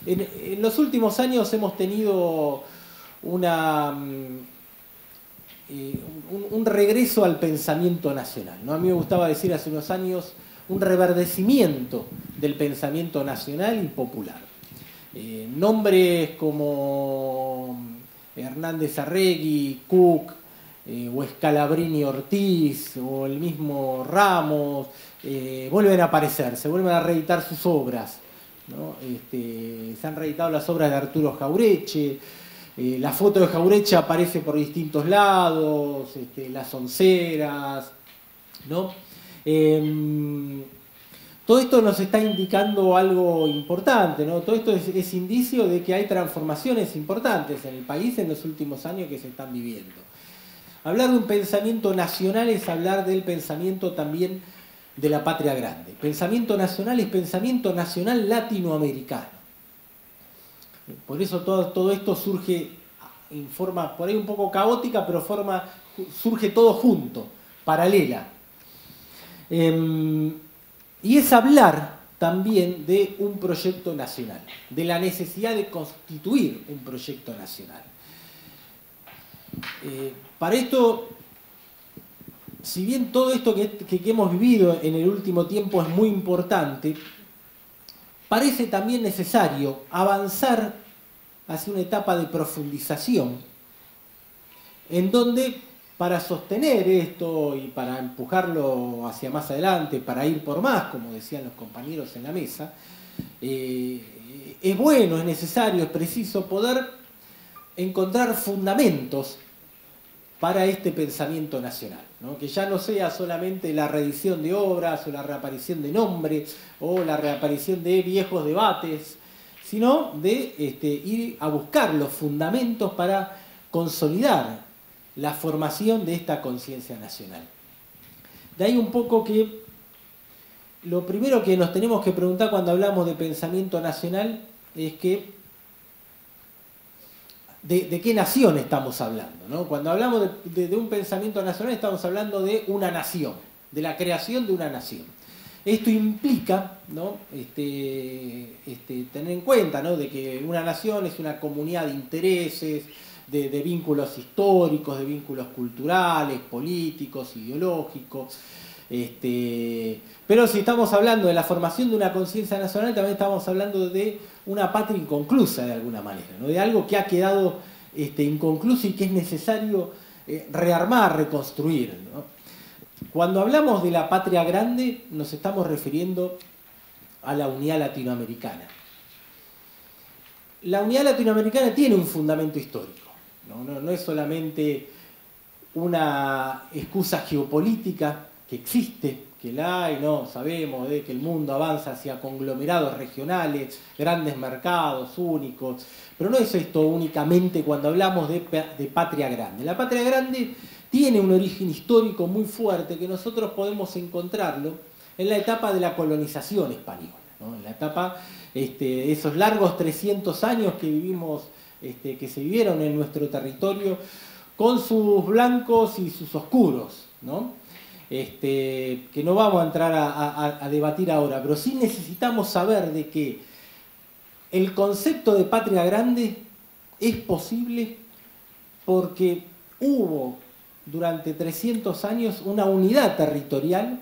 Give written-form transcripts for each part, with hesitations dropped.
En los últimos años hemos tenido un regreso al pensamiento nacional, ¿no? A mí me gustaba decir hace unos años un reverdecimiento del pensamiento nacional y popular. Nombres como Hernández Arregui, Cook, o Scalabrini Ortiz, o el mismo Ramos, vuelven a aparecer, se vuelven a reeditar sus obras, ¿no? Se han reeditado las obras de Arturo Jaureche, la foto de Jaureche aparece por distintos lados, las onceras, ¿no? Todo esto nos está indicando algo importante, ¿no? Todo esto es indicio de que hay transformaciones importantes en el país en los últimos años que se están viviendo. Hablar de un pensamiento nacional es hablar del pensamiento también de la patria grande. Pensamiento nacional es pensamiento nacional latinoamericano. Por eso todo esto surge en forma por ahí un poco caótica, pero surge todo junto, paralela. Y es hablar también de un proyecto nacional, de la necesidad de constituir un proyecto nacional. Para esto, si bien todo esto que hemos vivido en el último tiempo es muy importante, parece también necesario avanzar hacia una etapa de profundización, en donde para sostener esto y para empujarlo hacia más adelante, para ir por más, como decían los compañeros en la mesa, es bueno, es necesario, es preciso poder encontrar fundamentos para este pensamiento nacional, ¿no? Que ya no sea solamente la reedición de obras o la reaparición de nombres o la reaparición de viejos debates, sino de ir a buscar los fundamentos para consolidar la formación de esta conciencia nacional. De ahí un poco que lo primero que nos tenemos que preguntar cuando hablamos de pensamiento nacional es que ¿de qué nación estamos hablando? ¿No? Cuando hablamos de un pensamiento nacional estamos hablando de una nación, de la creación de una nación. Esto implica, ¿no? Tener en cuenta, ¿no? De que una nación es una comunidad de intereses, de vínculos históricos, de vínculos culturales, políticos, ideológicos. Pero si estamos hablando de la formación de una conciencia nacional, también estamos hablando de una patria inconclusa de alguna manera, ¿no? De algo que ha quedado inconcluso y que es necesario rearmar, reconstruir, ¿no? Cuando hablamos de la patria grande, nos estamos refiriendo a la unidad latinoamericana. La unidad latinoamericana tiene un fundamento histórico, no es solamente una excusa geopolítica que existe, que la hay, no, sabemos de que el mundo avanza hacia conglomerados regionales, grandes mercados únicos, pero no es esto únicamente cuando hablamos de patria grande. La patria grande tiene un origen histórico muy fuerte que nosotros podemos encontrarlo en la etapa de la colonización española, ¿no? En la etapa de esos largos 300 años que vivimos, que se vivieron en nuestro territorio, con sus blancos y sus oscuros, ¿no? Que no vamos a entrar a debatir ahora, pero sí necesitamos saber de que el concepto de patria grande es posible porque hubo durante 300 años una unidad territorial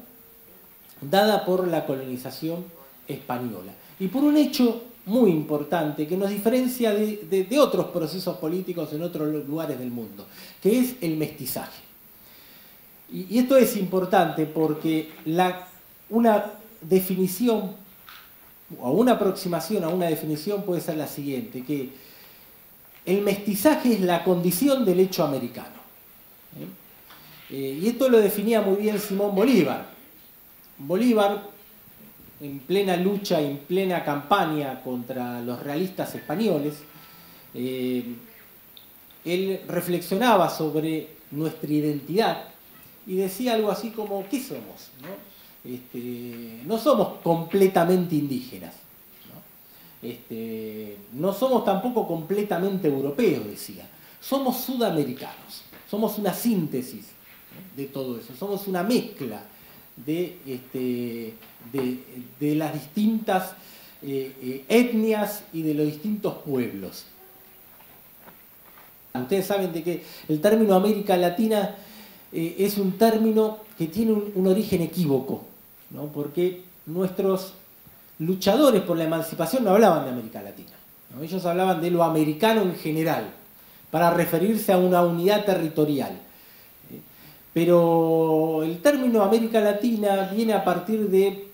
dada por la colonización española. Y por un hecho muy importante que nos diferencia de otros procesos políticos en otros lugares del mundo, que es el mestizaje. Y esto es importante porque una definición o una aproximación a una definición puede ser la siguiente, que el mestizaje es la condición del hecho americano. Y esto lo definía muy bien Simón Bolívar. Bolívar, en plena lucha, en plena campaña contra los realistas españoles, él reflexionaba sobre nuestra identidad y decía algo así como, ¿qué somos? No somos completamente indígenas, no somos tampoco completamente europeos, decía, somos sudamericanos, somos una síntesis, ¿no?, de todo eso, somos una mezcla de las distintas etnias y de los distintos pueblos. Ustedes saben de que el término América Latina es un término que tiene un origen equívoco, ¿no? Porque nuestros luchadores por la emancipación no hablaban de América Latina, ¿no? Ellos hablaban de lo americano en general, para referirse a una unidad territorial. Pero el término América Latina viene a partir de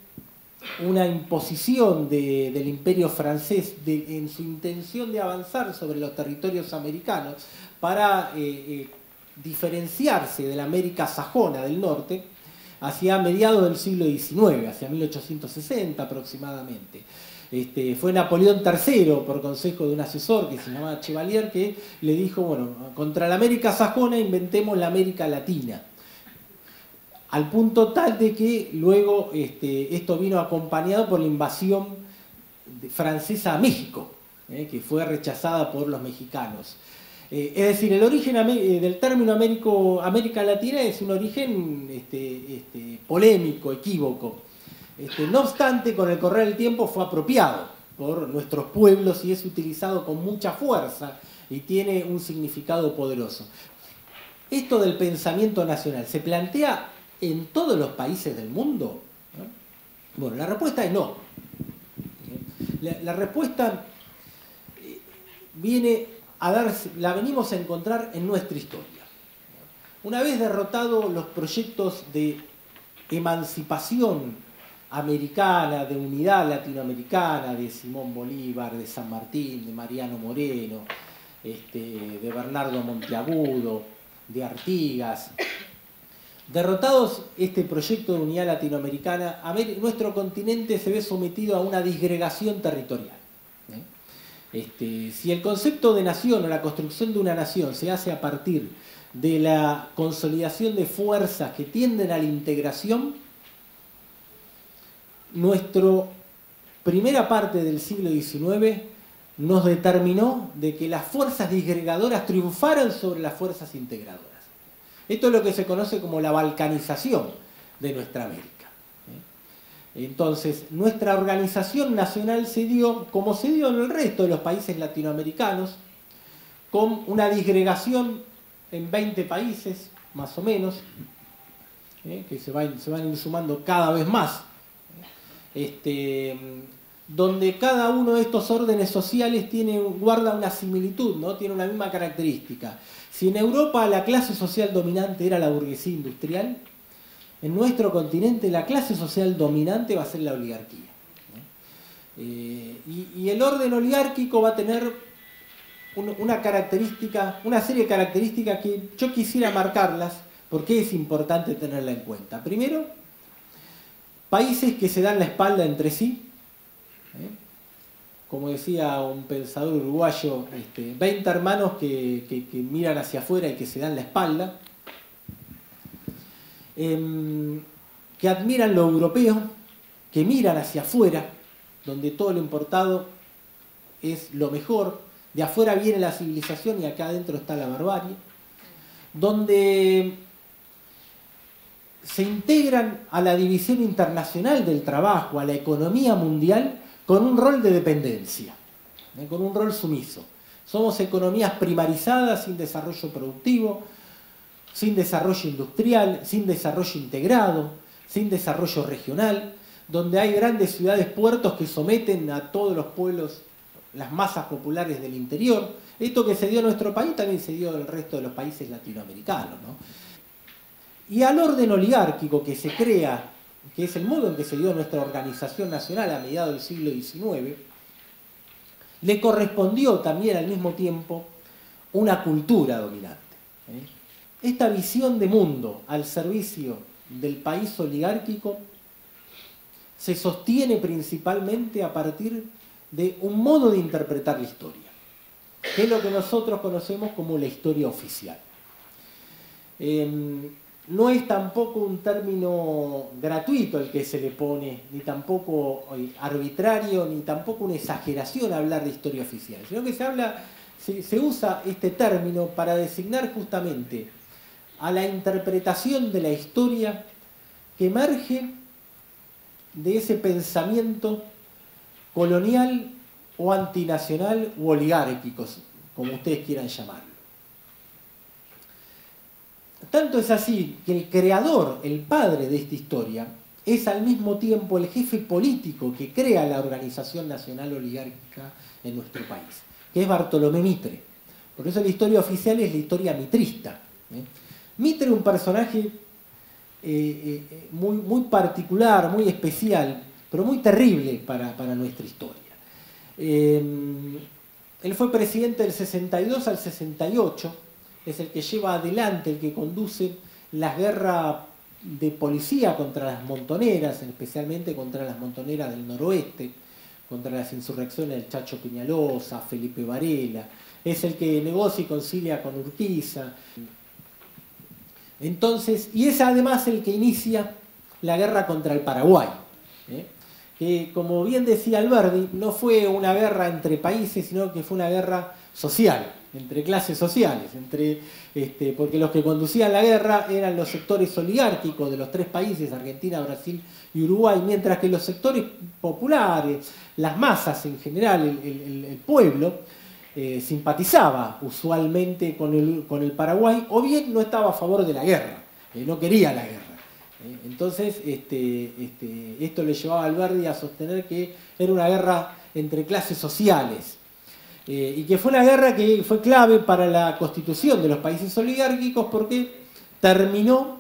una imposición del imperio francés en su intención de avanzar sobre los territorios americanos para diferenciarse de la América sajona del norte hacia mediados del siglo XIX, hacia 1860 aproximadamente. Fue Napoleón III, por consejo de un asesor que se llamaba Chevalier, que le dijo, bueno, contra la América sajona inventemos la América Latina. Al punto tal de que luego esto vino acompañado por la invasión francesa a México, que fue rechazada por los mexicanos. Es decir, el origen del término América Latina es un origen polémico, equívoco. No obstante, con el correr del tiempo fue apropiado por nuestros pueblos y es utilizado con mucha fuerza y tiene un significado poderoso. Esto del pensamiento nacional, ¿se plantea en todos los países del mundo? Bueno, la respuesta es no. La respuesta la venimos a encontrar en nuestra historia. Una vez derrotados los proyectos de emancipación americana, de unidad latinoamericana, de Simón Bolívar, de San Martín, de Mariano Moreno, de Bernardo Monteagudo, de Artigas. Derrotados este proyecto de unidad latinoamericana, nuestro continente se ve sometido a una disgregación territorial. Si el concepto de nación o la construcción de una nación se hace a partir de la consolidación de fuerzas que tienden a la integración, nuestra primera parte del siglo XIX nos determinó de que las fuerzas disgregadoras triunfaran sobre las fuerzas integradoras. Esto es lo que se conoce como la balcanización de nuestra América. Entonces, nuestra organización nacional se dio, como se dio en el resto de los países latinoamericanos, con una disgregación en 20 países, más o menos, que se van a ir sumando cada vez más, donde cada uno de estos órdenes sociales guarda una similitud, ¿no? Tiene una misma característica. Si en Europa la clase social dominante era la burguesía industrial, en nuestro continente la clase social dominante va a ser la oligarquía. Y el orden oligárquico va a tener una serie de características que yo quisiera marcarlas porque es importante tenerla en cuenta. Primero, países que se dan la espalda entre sí. Como decía un pensador uruguayo, 20 hermanos que miran hacia afuera y que se dan la espalda, que admiran lo europeo, que miran hacia afuera, donde todo lo importado es lo mejor, de afuera viene la civilización y acá adentro está la barbarie, donde se integran a la división internacional del trabajo, a la economía mundial, con un rol de dependencia, con un rol sumiso. Somos economías primarizadas, sin desarrollo productivo, sin desarrollo industrial, sin desarrollo integrado, sin desarrollo regional, donde hay grandes ciudades, puertos que someten a todos los pueblos, las masas populares del interior. Esto que se dio en nuestro país también se dio en el resto de los países latinoamericanos, ¿no? Y al orden oligárquico que se crea, que es el modo en que se dio nuestra organización nacional a mediados del siglo XIX, le correspondió también al mismo tiempo una cultura dominante. Esta visión de mundo al servicio del país oligárquico se sostiene principalmente a partir de un modo de interpretar la historia, que es lo que nosotros conocemos como la historia oficial. No es tampoco un término gratuito el que se le pone, ni tampoco arbitrario, ni tampoco una exageración hablar de historia oficial, sino que se usa este término para designar justamente a la interpretación de la historia que emerge de ese pensamiento colonial o antinacional u oligárquico, como ustedes quieran llamarlo. Tanto es así que el creador, el padre de esta historia, es al mismo tiempo el jefe político que crea la Organización Nacional Oligárquica en nuestro país, que es Bartolomé Mitre. Por eso la historia oficial es la historia mitrista. Mitre es un personaje muy particular, muy especial, pero muy terrible para nuestra historia. Él fue presidente del 62 al 68, es el que lleva adelante, el que conduce las guerras de policía contra las montoneras, especialmente contra las montoneras del noroeste, contra las insurrecciones del Chacho Peñalosa, Felipe Varela, es el que negocia y concilia con Urquiza. Entonces, y es además el que inicia la guerra contra el Paraguay, que, como bien decía Alberdi, no fue una guerra entre países, sino que fue una guerra social, entre clases sociales, porque los que conducían la guerra eran los sectores oligárquicos de los tres países, Argentina, Brasil y Uruguay, mientras que los sectores populares, las masas en general, el pueblo, simpatizaba usualmente con el Paraguay, o bien no estaba a favor de la guerra, no quería la guerra. Entonces, esto le llevaba a Alberdi a sostener que era una guerra entre clases sociales, y que fue una guerra que fue clave para la constitución de los países oligárquicos, porque terminó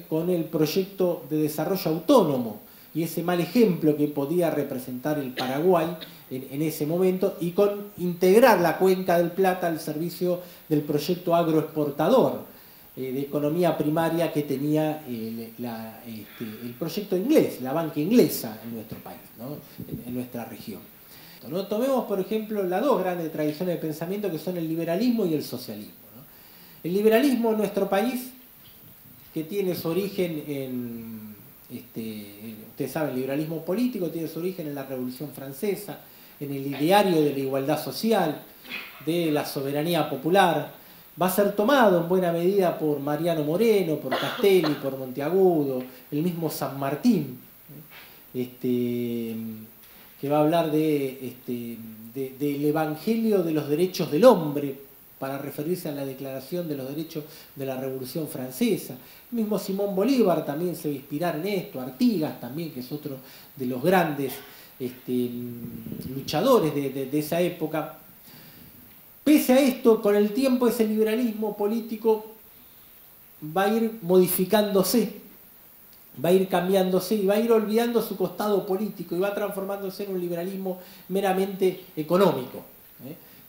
con el proyecto de desarrollo autónomo y ese mal ejemplo que podía representar el Paraguay en ese momento, y con integrar la Cuenca del Plata al servicio del proyecto agroexportador de economía primaria que tenía el proyecto inglés, la banca inglesa en nuestro país, ¿no? en nuestra región. ¿No? Tomemos, por ejemplo, las dos grandes tradiciones de pensamiento que son el liberalismo y el socialismo, ¿no? El liberalismo en nuestro país, que tiene su origen en, ustedes saben, el liberalismo político tiene su origen en la Revolución Francesa, en el ideario de la igualdad social, de la soberanía popular. Va a ser tomado en buena medida por Mariano Moreno, por Castelli, por Monteagudo, el mismo San Martín, que va a hablar del Evangelio de los Derechos del Hombre, para referirse a la Declaración de los Derechos de la Revolución Francesa. El mismo Simón Bolívar también se va a inspirar en esto, Artigas también, que es otro de los grandes luchadores de esa época. Pese a esto, con el tiempo ese liberalismo político va a ir modificándose, va a ir cambiándose y va a ir olvidando su costado político y va transformándose en un liberalismo meramente económico,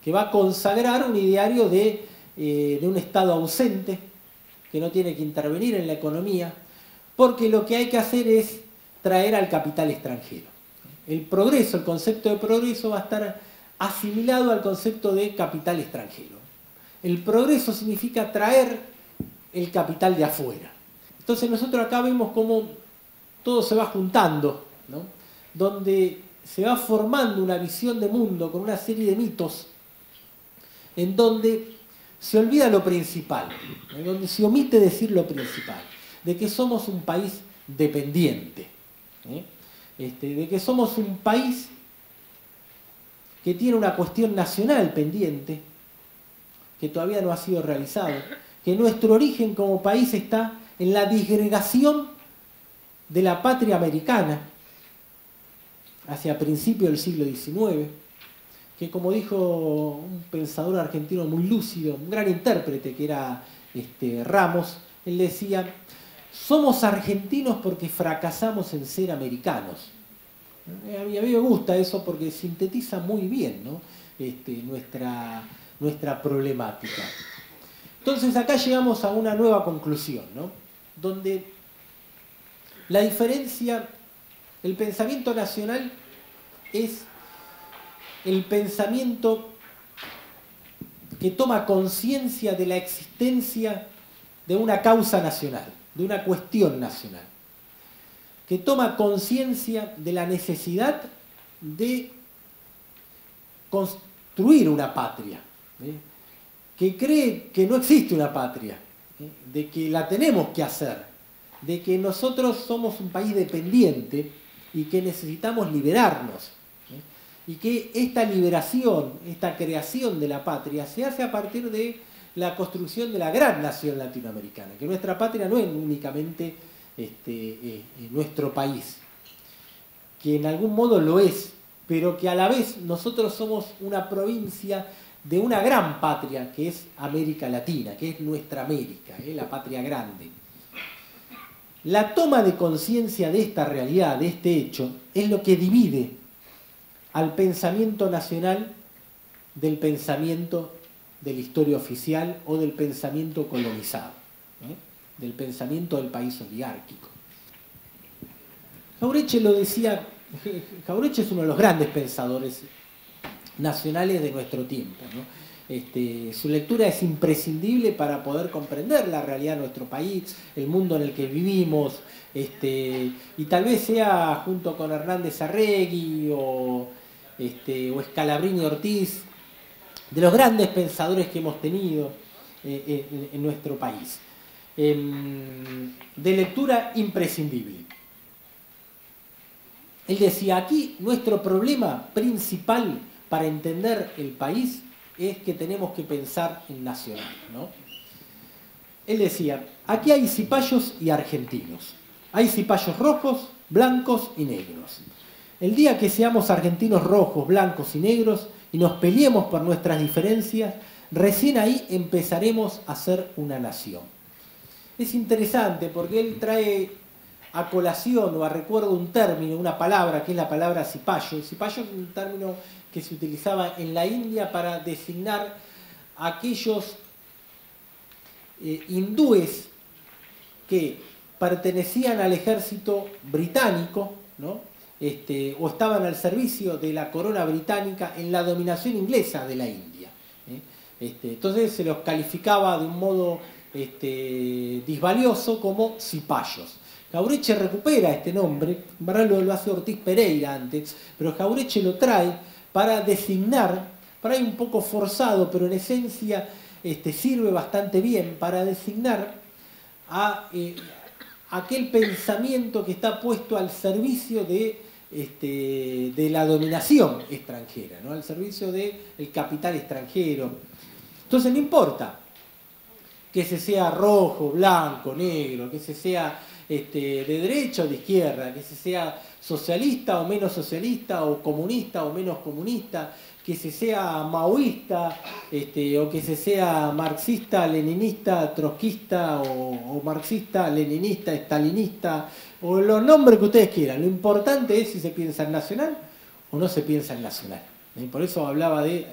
que va a consagrar un ideario de un Estado ausente, que no tiene que intervenir en la economía, porque lo que hay que hacer es traer al capital extranjero. El progreso, el concepto de progreso va a estar asimilado al concepto de capital extranjero. El progreso significa traer el capital de afuera. Entonces nosotros acá vemos cómo todo se va juntando, ¿no? Donde se va formando una visión de mundo con una serie de mitos en donde se olvida lo principal, en donde se omite decir lo principal, de que somos un país dependiente, de que somos un país que tiene una cuestión nacional pendiente, que todavía no ha sido realizado, que nuestro origen como país está en la disgregación de la patria americana hacia principios del siglo XIX, que, como dijo un pensador argentino muy lúcido, un gran intérprete que era Ramos, él decía: somos argentinos porque fracasamos en ser americanos. A mí me gusta eso porque sintetiza muy bien, ¿no? nuestra problemática. Entonces acá llegamos a una nueva conclusión, ¿no? Donde la diferencia, el pensamiento nacional es el pensamiento que toma conciencia de la existencia de una causa nacional, de una cuestión nacional, que toma conciencia de la necesidad de construir una patria, que cree que no existe una patria, de que la tenemos que hacer, de que nosotros somos un país dependiente y que necesitamos liberarnos y que esta liberación, esta creación de la patria se hace a partir de la construcción de la gran nación latinoamericana, que nuestra patria no es únicamente nuestro país, que en algún modo lo es, pero que a la vez nosotros somos una provincia de una gran patria que es América Latina, que es nuestra América, la patria grande. La toma de conciencia de esta realidad, de este hecho, es lo que divide al pensamiento nacional del pensamiento de la historia oficial o del pensamiento colonizado, del pensamiento del país oligárquico. Jauretche lo decía, Jauretche es uno de los grandes pensadores nacionales de nuestro tiempo, ¿no? Su lectura es imprescindible para poder comprender la realidad de nuestro país, el mundo en el que vivimos, y tal vez sea junto con Hernández Arregui o Scalabrini Ortiz, de los grandes pensadores que hemos tenido en nuestro país. De lectura imprescindible. Él decía, aquí nuestro problema principal para entender el país es que tenemos que pensar en nacional, ¿no? Él decía, aquí hay cipayos y argentinos. Hay cipayos rojos, blancos y negros. El día que seamos argentinos rojos, blancos y negros y nos peleemos por nuestras diferencias, recién ahí empezaremos a ser una nación. Es interesante porque él trae a colación o a recuerdo un término, una palabra, que es la palabra cipayo. El cipayo es un término que se utilizaba en la India para designar a aquellos hindúes que pertenecían al ejército británico, ¿no? O estaban al servicio de la corona británica en la dominación inglesa de la India. Entonces se los calificaba de un modo disvalioso como cipayos. Jauretche recupera este nombre, en verdad lo hace Ortiz Pereira antes, pero Jauretche lo trae para designar, para ahí un poco forzado, pero en esencia sirve bastante bien para designar a aquel pensamiento que está puesto al servicio de la dominación extranjera, ¿no? Al servicio del capital extranjero. Entonces no importa que se sea rojo, blanco, negro, que se sea de derecha o de izquierda, que se sea socialista o menos socialista, o comunista o menos comunista, que se sea maoísta, o que se sea marxista, leninista, trotskista, o marxista, leninista, estalinista, o los nombres que ustedes quieran. Lo importante es si se piensa en nacional o no se piensa en nacional. Por eso hablaba de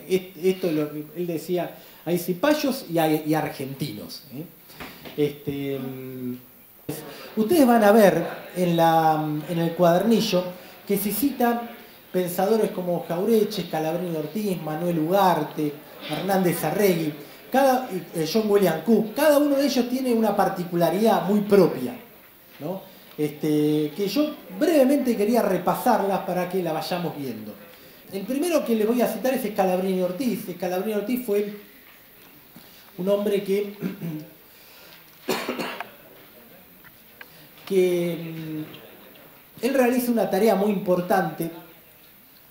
esto, él decía, hay cipayos y hay argentinos. Ustedes van a ver en el cuadernillo que se citan pensadores como Jauretche, Scalabrini Ortiz, Manuel Ugarte, Hernández Arregui, John William Cook. Cada uno de ellos tiene una particularidad muy propia, ¿no? Que yo brevemente quería repasarlas para que la vayamos viendo. El primero que les voy a citar es Scalabrini Ortiz. Scalabrini Ortiz fue un hombre que él realiza una tarea muy importante.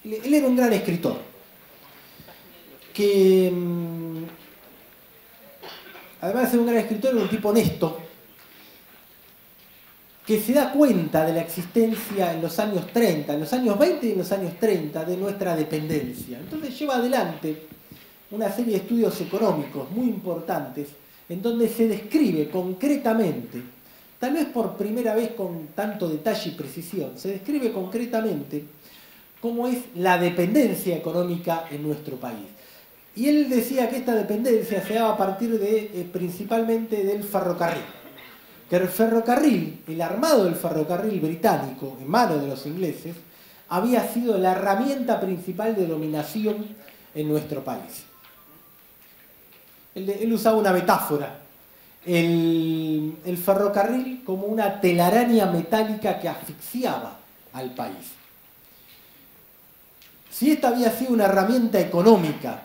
Él era un gran escritor, que además de ser un gran escritor, era un tipo honesto, que se da cuenta de la existencia en los años 30, en los años 20 y en los años 30 de nuestra dependencia. Entonces lleva adelante una serie de estudios económicos muy importantes en donde se describe concretamente, tal vez por primera vez con tanto detalle y precisión, se describe concretamente cómo es la dependencia económica en nuestro país. Y él decía que esta dependencia se daba a partir principalmente del ferrocarril. Que el ferrocarril, el armado del ferrocarril británico, en manos de los ingleses, había sido la herramienta principal de dominación en nuestro país. Él usaba una metáfora. El ferrocarril como una telaraña metálica que asfixiaba al país. Si esta había sido una herramienta económica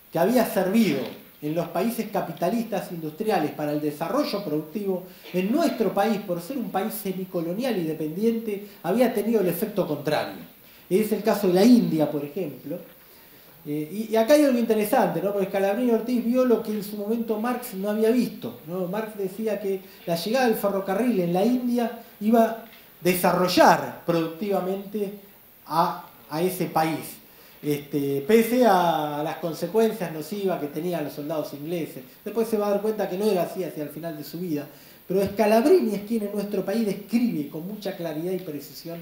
que había servido en los países capitalistas industriales para el desarrollo productivo, en nuestro país, por ser un país semicolonial y dependiente, había tenido el efecto contrario. Es el caso de la India, por ejemplo. Y acá hay algo interesante, ¿no? Porque Scalabrini Ortiz vio lo que en su momento Marx no había visto, ¿no? Marx decía que la llegada del ferrocarril en la India iba a desarrollar productivamente a ese país, pese a las consecuencias nocivas que tenían los soldados ingleses. Después se va a dar cuenta que no era así hacia el final de su vida. Pero Scalabrini es quien en nuestro país describe con mucha claridad y precisión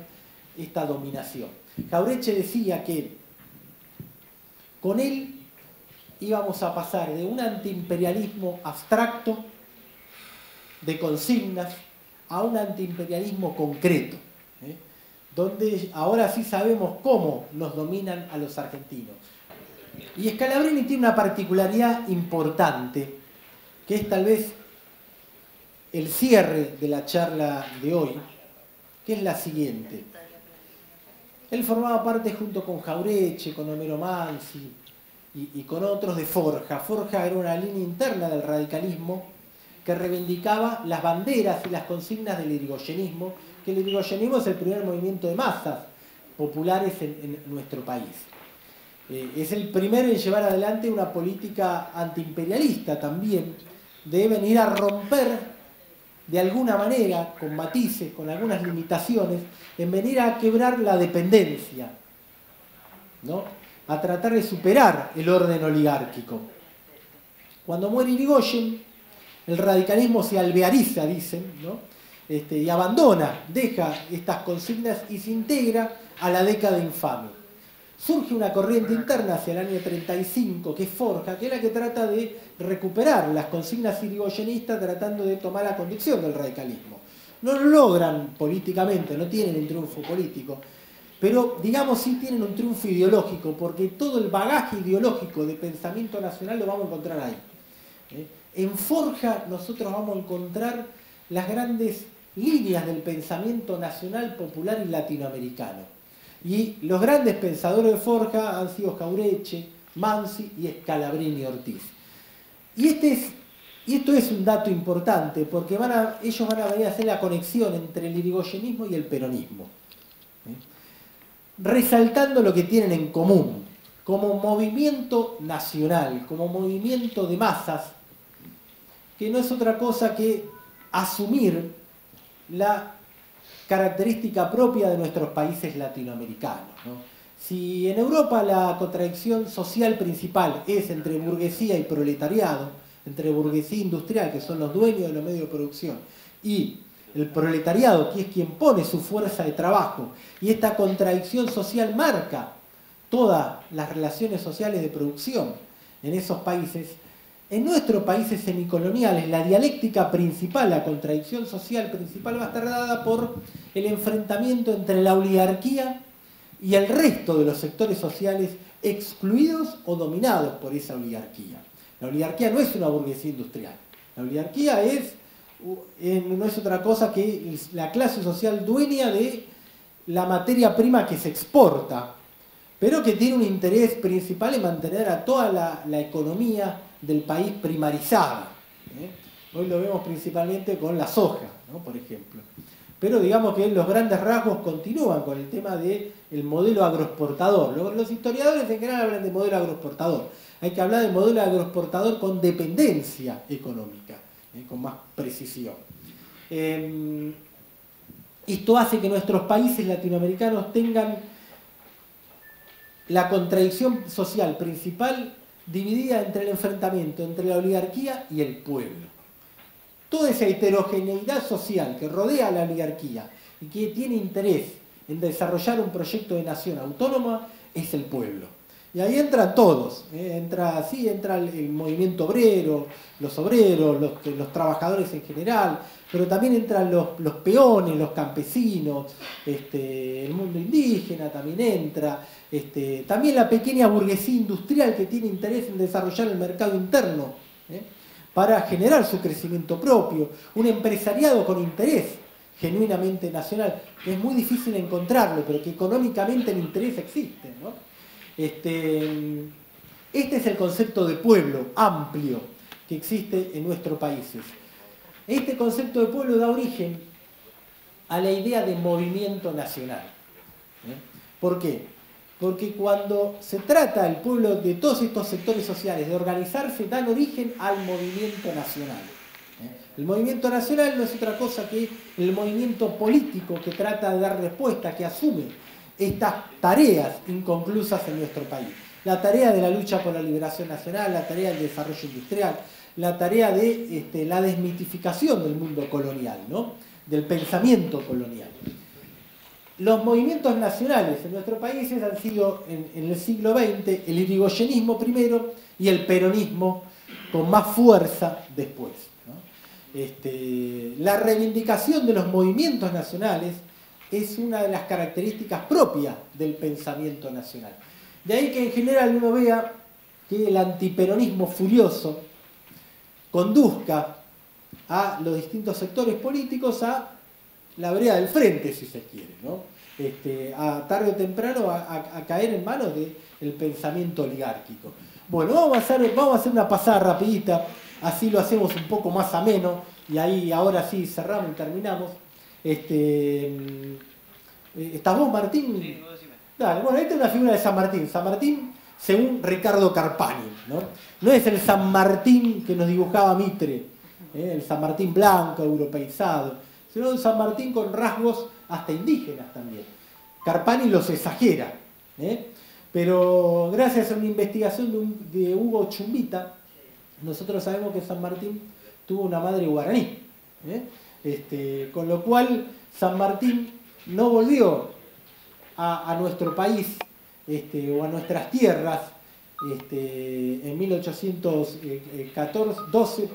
esta dominación. Jauretche decía que con él íbamos a pasar de un antiimperialismo abstracto, de consignas, a un antiimperialismo concreto, donde ahora sí sabemos cómo nos dominan a los argentinos. Y Scalabrini tiene una particularidad importante, que es tal vez el cierre de la charla de hoy, que es la siguiente. Él formaba parte junto con Jauretche, con Homero Mansi y con otros de Forja. Forja era una línea interna del radicalismo que reivindicaba las banderas y las consignas del irigoyenismo, que el irigoyenismo es el primer movimiento de masas populares en nuestro país. Es el primero en llevar adelante una política antiimperialista también, de venir a romper de alguna manera, con matices, con algunas limitaciones, en venir a quebrar la dependencia, ¿no? A tratar de superar el orden oligárquico. Cuando muere Irigoyen, el radicalismo se alveariza, dicen, ¿no? Y abandona, deja estas consignas y se integra a la década infame. Surge una corriente interna hacia el año 35, que es Forja, que es la que trata de recuperar las consignas irigoyenistas tratando de tomar la conducción del radicalismo. No lo logran políticamente, no tienen un triunfo político, pero digamos sí tienen un triunfo ideológico, porque todo el bagaje ideológico de pensamiento nacional lo vamos a encontrar ahí. En Forja nosotros vamos a encontrar las grandes líneas del pensamiento nacional, popular y latinoamericano. Y los grandes pensadores de Forja han sido Jauretche, Mansi y Scalabrini Ortiz. Y esto es un dato importante, porque ellos van a venir a hacer la conexión entre el irigoyenismo y el peronismo, resaltando lo que tienen en común, como movimiento nacional, como movimiento de masas, que no es otra cosa que asumir la característica propia de nuestros países latinoamericanos, ¿no? Si en Europa la contradicción social principal es entre burguesía y proletariado, entre burguesía industrial, que son los dueños de los medios de producción, y el proletariado, que es quien pone su fuerza de trabajo, y esta contradicción social marca todas las relaciones sociales de producción en esos países, en nuestros países semicoloniales la dialéctica principal, la contradicción social principal va a estar dada por el enfrentamiento entre la oligarquía y el resto de los sectores sociales excluidos o dominados por esa oligarquía. La oligarquía no es una burguesía industrial, la oligarquía no es otra cosa que la clase social dueña de la materia prima que se exporta, pero que tiene un interés principal en mantener a toda la economía del país primarizada. Hoy lo vemos principalmente con la soja, ¿no? Por ejemplo. Pero digamos que los grandes rasgos continúan con el tema del modelo agroexportador. Los historiadores en general hablan de modelo agroexportador. Hay que hablar de modelo agroexportador con dependencia económica, con más precisión. Esto hace que nuestros países latinoamericanos tengan la contradicción social principal dividida entre el enfrentamiento entre la oligarquía y el pueblo. Toda esa heterogeneidad social que rodea a la oligarquía y que tiene interés en desarrollar un proyecto de nación autónoma es el pueblo. Y ahí entran todos, entra el movimiento obrero, los trabajadores en general, pero también entran los peones, los campesinos, el mundo indígena también entra, también la pequeña burguesía industrial que tiene interés en desarrollar el mercado interno, para generar su crecimiento propio, un empresariado con interés genuinamente nacional, que es muy difícil encontrarlo, pero que económicamente el interés existe, ¿no? Este es el concepto de pueblo amplio que existe en nuestros países. Este concepto de pueblo da origen a la idea de movimiento nacional. ¿Por qué? Porque cuando se trata el pueblo de todos estos sectores sociales de organizarse, dan origen al movimiento nacional. El movimiento nacional no es otra cosa que el movimiento político que trata de dar respuesta, que asume estas tareas inconclusas en nuestro país. La tarea de la lucha por la liberación nacional, la tarea del desarrollo industrial, la tarea de la desmitificación del mundo colonial, ¿no? Del pensamiento colonial. Los movimientos nacionales en nuestros países han sido en el siglo XX el irigoyenismo primero y el peronismo con más fuerza después, ¿no? La reivindicación de los movimientos nacionales es una de las características propias del pensamiento nacional. De ahí que en general uno vea que el antiperonismo furioso conduzca a los distintos sectores políticos a la vereda del frente, si se quiere, ¿no? A tarde o temprano a caer en manos del pensamiento oligárquico. Bueno, vamos a hacer una pasada rapidita, así lo hacemos un poco más ameno, y ahí ahora sí cerramos y terminamos. ¿Estás vos, Martín? Sí, vos decime. Dale, bueno, esta es una figura de San Martín. San Martín, según Ricardo Carpani, ¿no? No es el San Martín que nos dibujaba Mitre, el San Martín blanco, europeizado, sino un San Martín con rasgos hasta indígenas también. Carpani los exagera, pero gracias a una investigación de Hugo Chumbita, nosotros sabemos que San Martín tuvo una madre guaraní, con lo cual San Martín no volvió a nuestro país o a nuestras tierras en 1812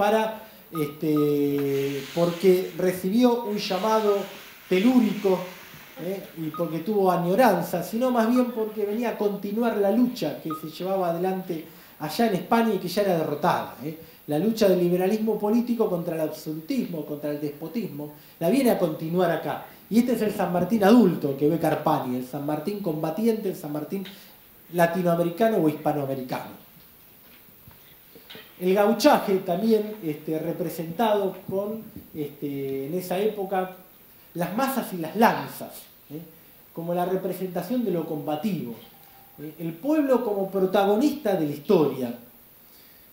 porque recibió un llamado telúrico y porque tuvo añoranza, sino más bien porque venía a continuar la lucha que se llevaba adelante allá en España y que ya era derrotada. La lucha del liberalismo político contra el absolutismo, contra el despotismo, la viene a continuar acá. Y este es el San Martín adulto que ve Carpani, el San Martín combatiente, el San Martín latinoamericano o hispanoamericano. El gauchaje también representado con, en esa época, las masas y las lanzas, como la representación de lo combativo. El pueblo como protagonista de la historia.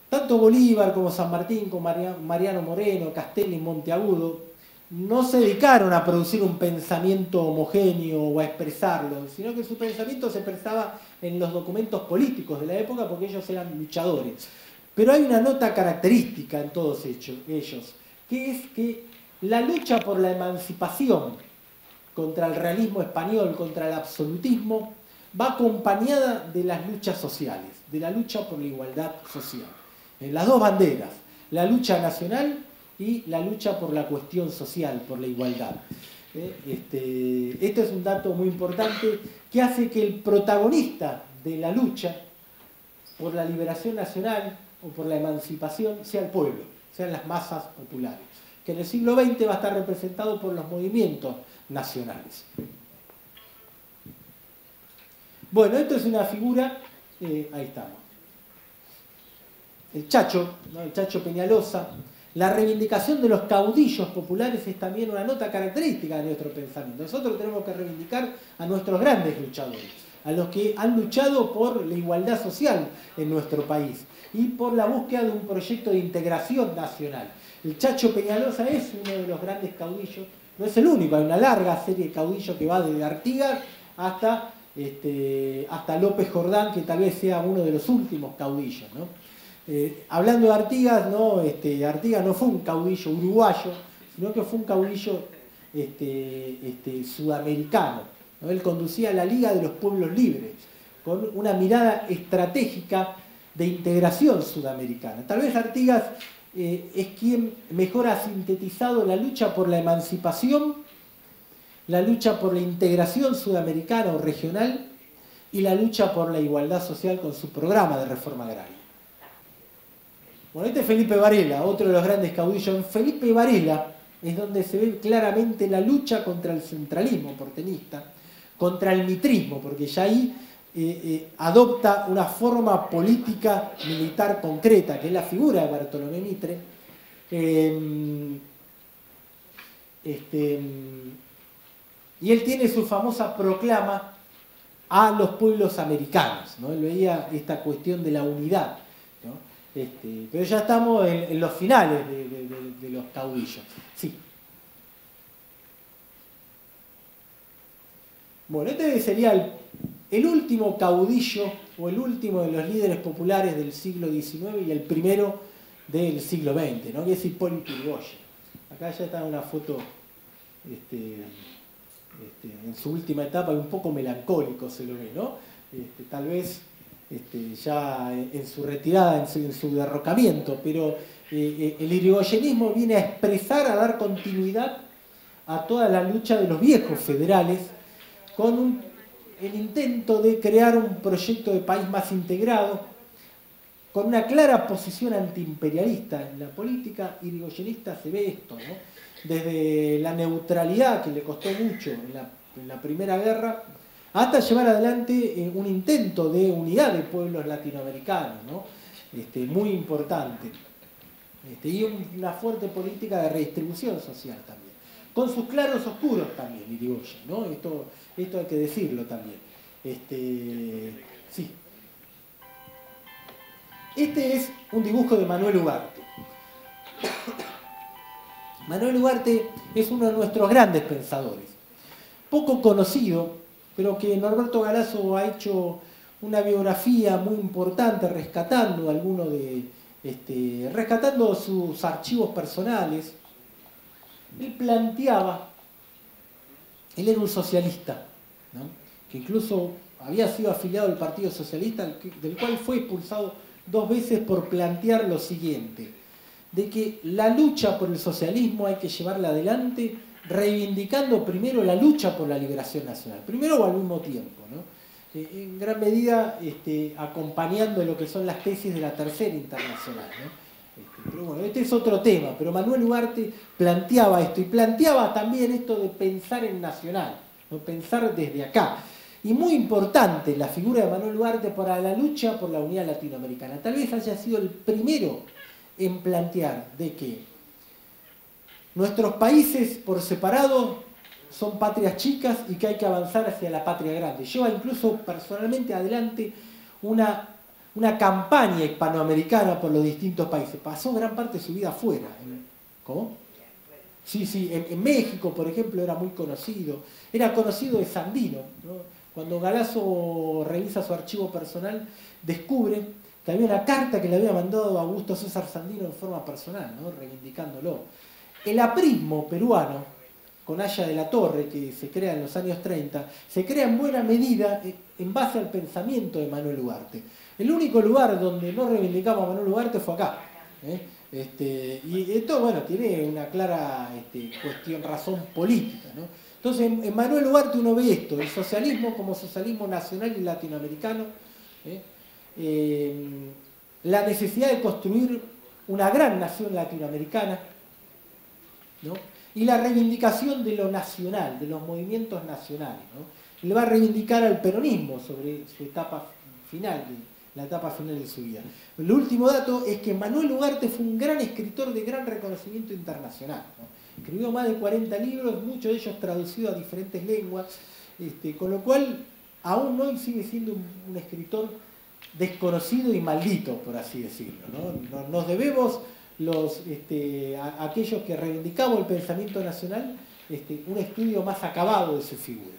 Tanto Bolívar como San Martín, como Mariano Moreno, Castelli y Monteagudo, no se dedicaron a producir un pensamiento homogéneo o a expresarlo, sino que su pensamiento se expresaba en los documentos políticos de la época porque ellos eran luchadores. Pero hay una nota característica en todos ellos, que es que la lucha por la emancipación contra el realismo español, contra el absolutismo, va acompañada de las luchas sociales, de la lucha por la igualdad social. Las dos banderas, la lucha nacional y la lucha por la cuestión social, por la igualdad. Este es un dato muy importante que hace que el protagonista de la lucha por la liberación nacional o por la emancipación sea el pueblo, sean las masas populares, que en el siglo XX va a estar representado por los movimientos nacionales. Bueno, esto es una figura, ahí estamos. El Chacho, ¿no? El Chacho Peñalosa. La reivindicación de los caudillos populares es también una nota característica de nuestro pensamiento. Nosotros tenemos que reivindicar a nuestros grandes luchadores, a los que han luchado por la igualdad social en nuestro país y por la búsqueda de un proyecto de integración nacional. El Chacho Peñalosa es uno de los grandes caudillos, no es el único, hay una larga serie de caudillos que va desde Artigas hasta López Jordán, que tal vez sea uno de los últimos caudillos, ¿no? Hablando de Artigas, ¿no? Artigas no fue un caudillo uruguayo, sino que fue un caudillo sudamericano, ¿no? Él conducía la Liga de los Pueblos Libres, con una mirada estratégica de integración sudamericana. Tal vez Artigas es quien mejor ha sintetizado la lucha por la emancipación, la lucha por la integración sudamericana o regional y la lucha por la igualdad social con su programa de reforma agraria. Bueno, este es Felipe Varela, otro de los grandes caudillos. En Felipe Varela es donde se ve claramente la lucha contra el centralismo porteñista, contra el mitrismo, porque ya ahí adopta una forma política militar concreta, que es la figura de Bartolomé Mitre. Y él tiene su famosa proclama a los pueblos americanos, ¿no? Él veía esta cuestión de la unidad, ¿no? Pero ya estamos en los finales de los caudillos. Sí. Bueno, este sería el último caudillo o el último de los líderes populares del siglo XIX y el primero del siglo XX, ¿no? Que es Hipólito Yrigoyen. Acá ya está una foto en su última etapa, y un poco melancólico se lo ve, ¿no? Tal vez ya en su retirada, en su derrocamiento, pero el irigoyenismo viene a expresar, a dar continuidad a toda la lucha de los viejos federales, con el intento de crear un proyecto de país más integrado, con una clara posición antiimperialista. En la política irigoyenista se ve esto, ¿no? Desde la neutralidad, que le costó mucho en la Primera Guerra, hasta llevar adelante un intento de unidad de pueblos latinoamericanos, ¿no? Muy importante. Y una fuerte política de redistribución social también, con sus claros oscuros también, Irigoyen, ¿no? Esto hay que decirlo también. Sí. Este es un dibujo de Manuel Ugarte. Manuel Ugarte es uno de nuestros grandes pensadores, poco conocido, pero que Norberto Galazo ha hecho una biografía muy importante, rescatando rescatando sus archivos personales. Él planteaba, él era un socialista, ¿no? Que incluso había sido afiliado al Partido Socialista, del cual fue expulsado 2 veces por plantear lo siguiente: de que la lucha por el socialismo hay que llevarla adelante reivindicando primero la lucha por la liberación nacional, primero o al mismo tiempo, ¿no? En gran medida acompañando lo que son las tesis de la Tercera Internacional, ¿no? Pero bueno, este es otro tema, pero Manuel Ugarte planteaba esto, y planteaba también esto de pensar en nacional, ¿no? Pensar desde acá. Y muy importante la figura de Manuel Ugarte para la lucha por la unidad latinoamericana. Tal vez haya sido el primero en plantear de que nuestros países por separado son patrias chicas y que hay que avanzar hacia la patria grande. Lleva incluso personalmente adelante una campaña hispanoamericana por los distintos países. Pasó gran parte de su vida afuera. ¿Cómo? Sí, en México, por ejemplo, era muy conocido. Era conocido de Sandino, ¿no? Cuando Galazo revisa su archivo personal, descubre que había una carta que le había mandado a Augusto César Sandino en forma personal, ¿no? Reivindicándolo. El aprismo peruano, con Aya de la Torre, que se crea en los años 30, se crea en buena medida en base al pensamiento de Manuel Ugarte. El único lugar donde no reivindicamos a Manuel Ugarte fue acá, ¿eh? Y esto, bueno, tiene una clara razón política, ¿no? Entonces, en Manuel Ugarte uno ve esto: el socialismo como socialismo nacional y latinoamericano, la necesidad de construir una gran nación latinoamericana, ¿no? Y la reivindicación de lo nacional, de los movimientos nacionales, ¿no? Le va a reivindicar al peronismo sobre su etapa final, la etapa final de su vida. El último dato es que Manuel Ugarte fue un gran escritor de gran reconocimiento internacional, ¿no? Escribió más de 40 libros, muchos de ellos traducidos a diferentes lenguas, con lo cual aún hoy sigue siendo un escritor desconocido y maldito, por así decirlo, ¿no? Nos debemos a aquellos que reivindicamos el pensamiento nacional un estudio más acabado de su figura.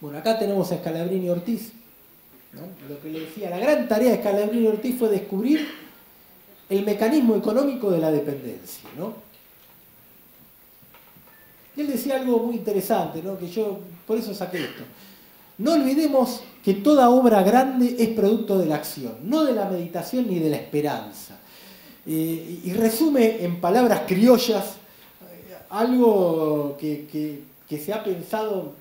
Bueno, acá tenemos a Scalabrini Ortiz, ¿no? Lo que le decía, la gran tarea de Scalabrini Ortiz fue descubrir el mecanismo económico de la dependencia, ¿no? Y él decía algo muy interesante, ¿no? Que yo por eso saqué esto. No olvidemos que toda obra grande es producto de la acción, no de la meditación ni de la esperanza. Y resume en palabras criollas algo que se ha pensado,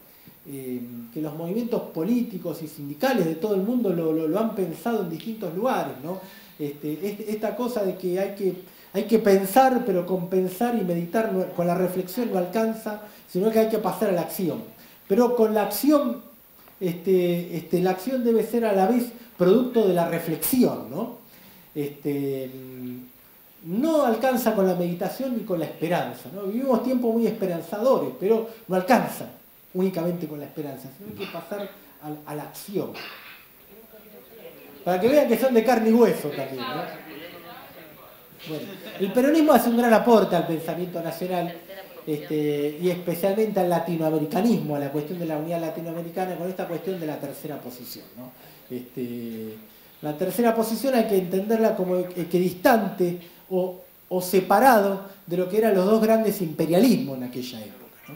que los movimientos políticos y sindicales de todo el mundo lo han pensado en distintos lugares, ¿no? Esta cosa de que hay que pensar, pero con pensar y meditar con la reflexión no alcanza, sino que hay que pasar a la acción. Pero con la acción, la acción debe ser a la vez producto de la reflexión, ¿no? no alcanza con la meditación ni con la esperanza, ¿no? Vivimos tiempos muy esperanzadores, pero no alcanza únicamente con la esperanza, sino hay que pasar a la acción. Para que vean que son de carne y hueso también, ¿no? Bueno, el peronismo hace un gran aporte al pensamiento nacional y especialmente al latinoamericanismo, a la cuestión de la unidad latinoamericana, con esta cuestión de la tercera posición, ¿no? La tercera posición hay que entenderla como equidistante o separado de lo que eran los dos grandes imperialismos en aquella época, ¿no?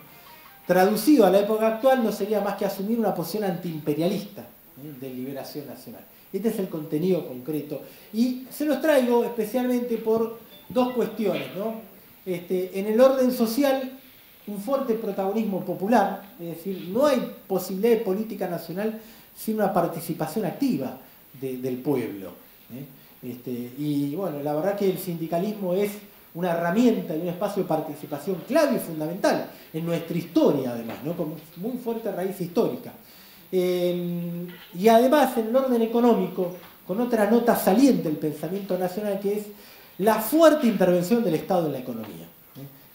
Traducido a la época actual no sería más que asumir una posición antiimperialista, de liberación nacional. Este es el contenido concreto. Y se los traigo especialmente por dos cuestiones, ¿no? En el orden social, un fuerte protagonismo popular, es decir, no hay posibilidad de política nacional sin una participación activa del pueblo, y bueno, la verdad que el sindicalismo es una herramienta y un espacio de participación clave y fundamental en nuestra historia, además, ¿no? Con muy fuerte raíz histórica. Y además, en el orden económico, con otra nota saliente del pensamiento nacional, que es la fuerte intervención del Estado en la economía.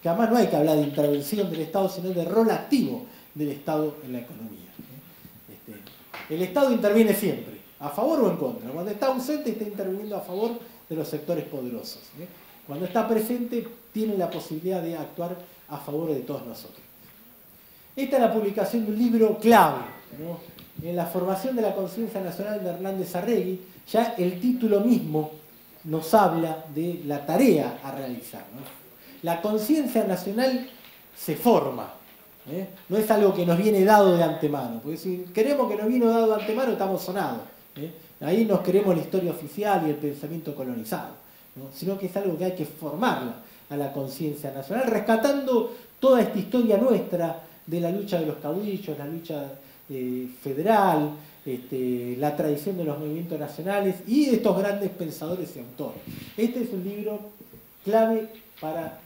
Que además no hay que hablar de intervención del Estado, sino de rol activo del Estado en la economía. El Estado interviene siempre, a favor o en contra. Cuando está ausente, está interviniendo a favor de los sectores poderosos. Cuando está presente, tiene la posibilidad de actuar a favor de todos nosotros. Esta es la publicación de un libro clave, ¿no? En la formación de la conciencia nacional de Hernández Arregui. Ya el título mismo nos habla de la tarea a realizar, ¿no? La conciencia nacional se forma, no es algo que nos viene dado de antemano, porque si queremos que nos viene dado de antemano estamos sonados, ahí nos queremos la historia oficial y el pensamiento colonizado, ¿no? Sino que es algo que hay que formarla a la conciencia nacional, rescatando toda esta historia nuestra de la lucha de los caudillos, la lucha federal, la tradición de los movimientos nacionales y de estos grandes pensadores y autores. Este es un libro clave para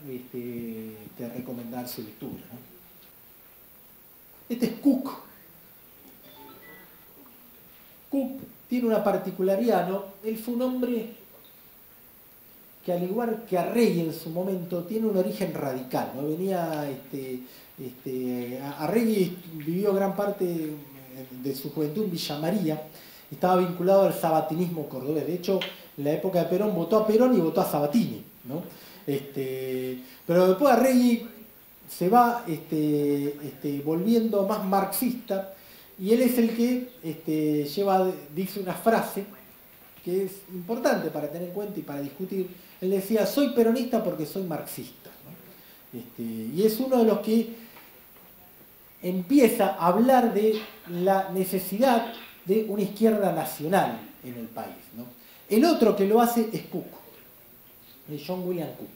recomendar su lectura, ¿no? Este es Cook. Cook tiene una particularidad, ¿no? Él fue un hombre que, al igual que Arregui en su momento, tiene un origen radical, ¿no? Venía, Arregui vivió gran parte de su juventud en Villa María, estaba vinculado al sabatinismo cordobés. De hecho, en la época de Perón votó a Perón y votó a Sabatini, ¿no? Pero después Arregui se va volviendo más marxista, y él es el que dice una frase que es importante para tener en cuenta y para discutir. Él decía: soy peronista porque soy marxista, ¿no? Y es uno de los que empieza a hablar de la necesidad de una izquierda nacional en el país, ¿no? El otro que lo hace es Cook, John William Cook.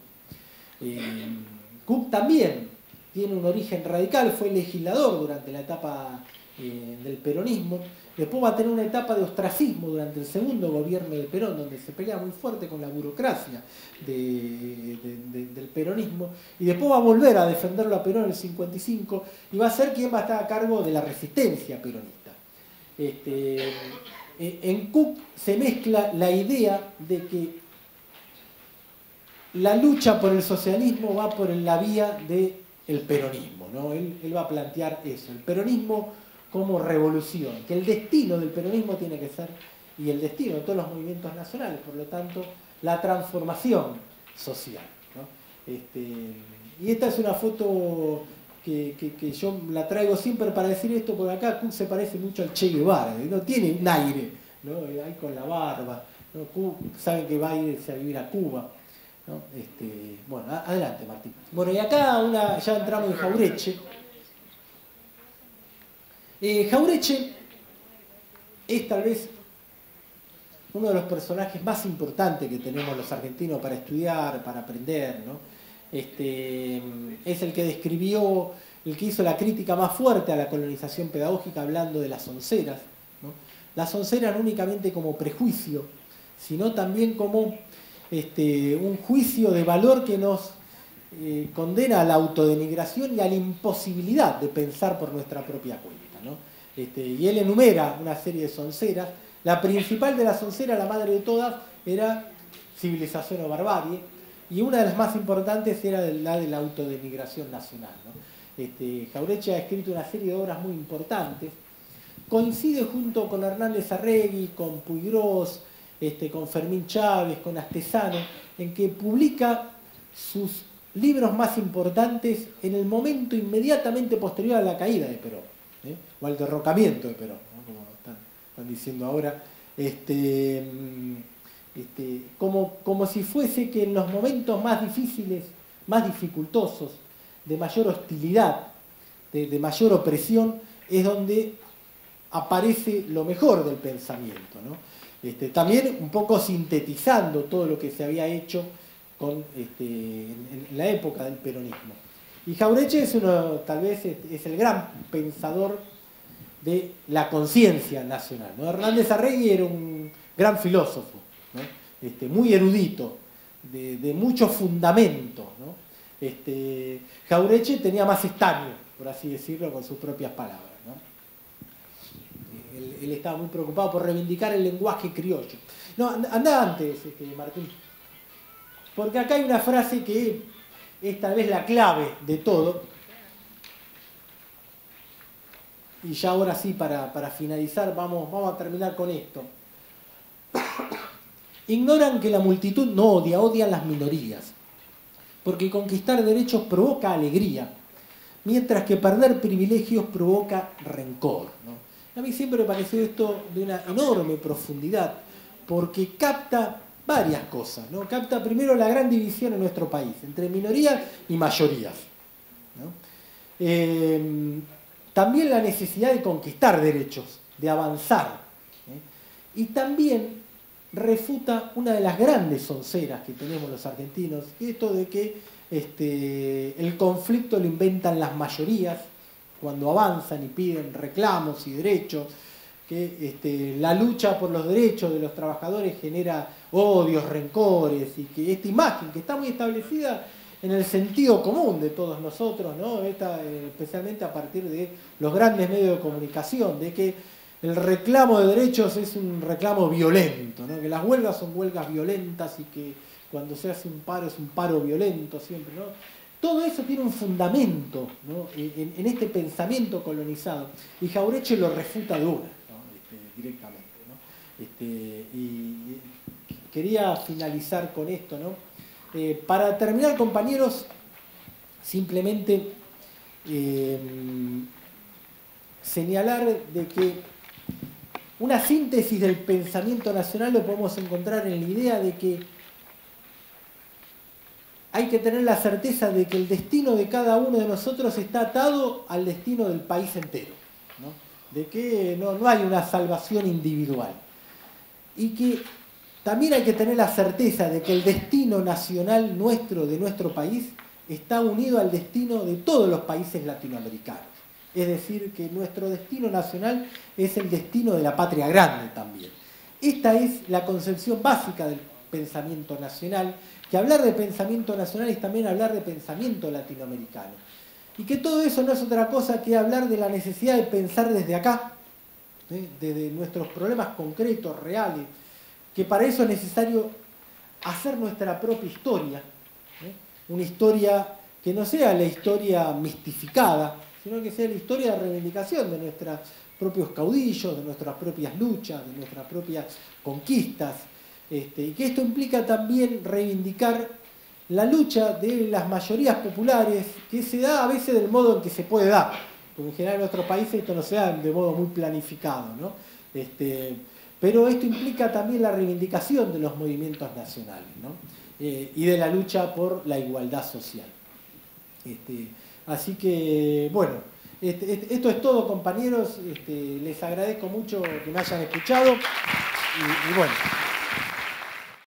Cook también tiene un origen radical, fue legislador durante la etapa del peronismo, después va a tener una etapa de ostracismo durante el segundo gobierno de Perón, donde se pelea muy fuerte con la burocracia del peronismo, y después va a volver a defenderlo a Perón en el 55, y va a ser quien va a estar a cargo de la resistencia peronista. En Cook se mezcla la idea de que la lucha por el socialismo va por la vía del peronismo, ¿no? Él va a plantear eso, el peronismo como revolución, que el destino del peronismo tiene que ser, y el destino de todos los movimientos nacionales, por lo tanto, la transformación social, ¿no? Y esta es una foto que yo la traigo siempre para decir esto, porque acá Cook se parece mucho al Che Guevara, no tiene un aire, ¿no? Ahí con la barba, ¿no? Cook sabe que va a irse a vivir a Cuba, ¿no? Bueno, adelante, Martín. Bueno, y acá ya entramos en Jauretche. Jauretche es tal vez uno de los personajes más importantes que tenemos los argentinos para estudiar, para aprender, ¿no? Es el que describió, el que hizo la crítica más fuerte a la colonización pedagógica, hablando de las onceras, ¿no? Las onceras no únicamente como prejuicio, sino también como un juicio de valor que nos condena a la autodenigración y a la imposibilidad de pensar por nuestra propia cuenta, ¿no? Y él enumera una serie de sonceras. La principal de las sonceras, la madre de todas, era civilización o barbarie. y una de las más importantes era la de la autodenigración nacional, ¿no? Jauretche ha escrito una serie de obras muy importantes, coincide junto con Hernández Arregui, con Puiggrós, con Fermín Chávez, con Astezano, en que publica sus libros más importantes en el momento inmediatamente posterior a la caída de Perón, o al derrocamiento de Perón, ¿no? Como están diciendo ahora, como si fuese que en los momentos más difíciles, más dificultosos, de mayor hostilidad, de mayor opresión, es donde aparece lo mejor del pensamiento, ¿no? También un poco sintetizando todo lo que se había hecho en la época del peronismo. Y Jauretche es tal vez es el gran pensador de la conciencia nacional, ¿no? Hernández Arregui era un gran filósofo, ¿no? Muy erudito, de mucho fundamento, ¿no? Jauretche tenía más estaño, por así decirlo, con sus propias palabras, ¿no? Él estaba muy preocupado por reivindicar el lenguaje criollo. No, anda antes, Martín. Porque acá hay una frase que es tal vez la clave de todo. Y ya ahora sí, para finalizar, vamos a terminar con esto. Ignoran que la multitud no odia, odian las minorías. Porque conquistar derechos provoca alegría, mientras que perder privilegios provoca rencor, ¿no? A mí siempre me pareció esto de una enorme profundidad, porque capta varias cosas, ¿no? Capta primero la gran división en nuestro país, entre minorías y mayorías, ¿no? También la necesidad de conquistar derechos, de avanzar, y también refuta una de las grandes sonceras que tenemos los argentinos, esto de que el conflicto lo inventan las mayorías cuando avanzan y piden reclamos y derechos, que la lucha por los derechos de los trabajadores genera odios, rencores, y que esta imagen que está muy establecida en el sentido común de todos nosotros, ¿no? Especialmente a partir de los grandes medios de comunicación, de que el reclamo de derechos es un reclamo violento, ¿no? Que las huelgas son huelgas violentas y que cuando se hace un paro es un paro violento siempre, ¿no? Todo eso tiene un fundamento, ¿no? en este pensamiento colonizado, y Jauretche lo refuta de una, ¿no? Directamente, ¿no? Y quería finalizar con esto, ¿no? Para terminar, compañeros, simplemente señalar de que una síntesis del pensamiento nacional lo podemos encontrar en la idea de que hay que tener la certeza de que el destino de cada uno de nosotros está atado al destino del país entero, ¿no? De que no hay una salvación individual. Y que también hay que tener la certeza de que el destino nacional nuestro, de nuestro país, está unido al destino de todos los países latinoamericanos. Es decir, que nuestro destino nacional es el destino de la patria grande también. Esta es la concepción básica del pensamiento nacional, que hablar de pensamiento nacional es también hablar de pensamiento latinoamericano. Y que todo eso no es otra cosa que hablar de la necesidad de pensar desde acá, desde nuestros problemas concretos, reales, que para eso es necesario hacer nuestra propia historia, una historia que no sea la historia mistificada, sino que sea la historia de reivindicación de nuestros propios caudillos, de nuestras propias luchas, de nuestras propias conquistas, y que esto implica también reivindicar la lucha de las mayorías populares, que se da a veces del modo en que se puede dar, porque en general en nuestros países esto no se da de modo muy planificado, ¿no? Pero esto implica también la reivindicación de los movimientos nacionales, ¿no? Y de la lucha por la igualdad social. Así que, bueno, esto es todo, compañeros. Les agradezco mucho que me hayan escuchado y bueno.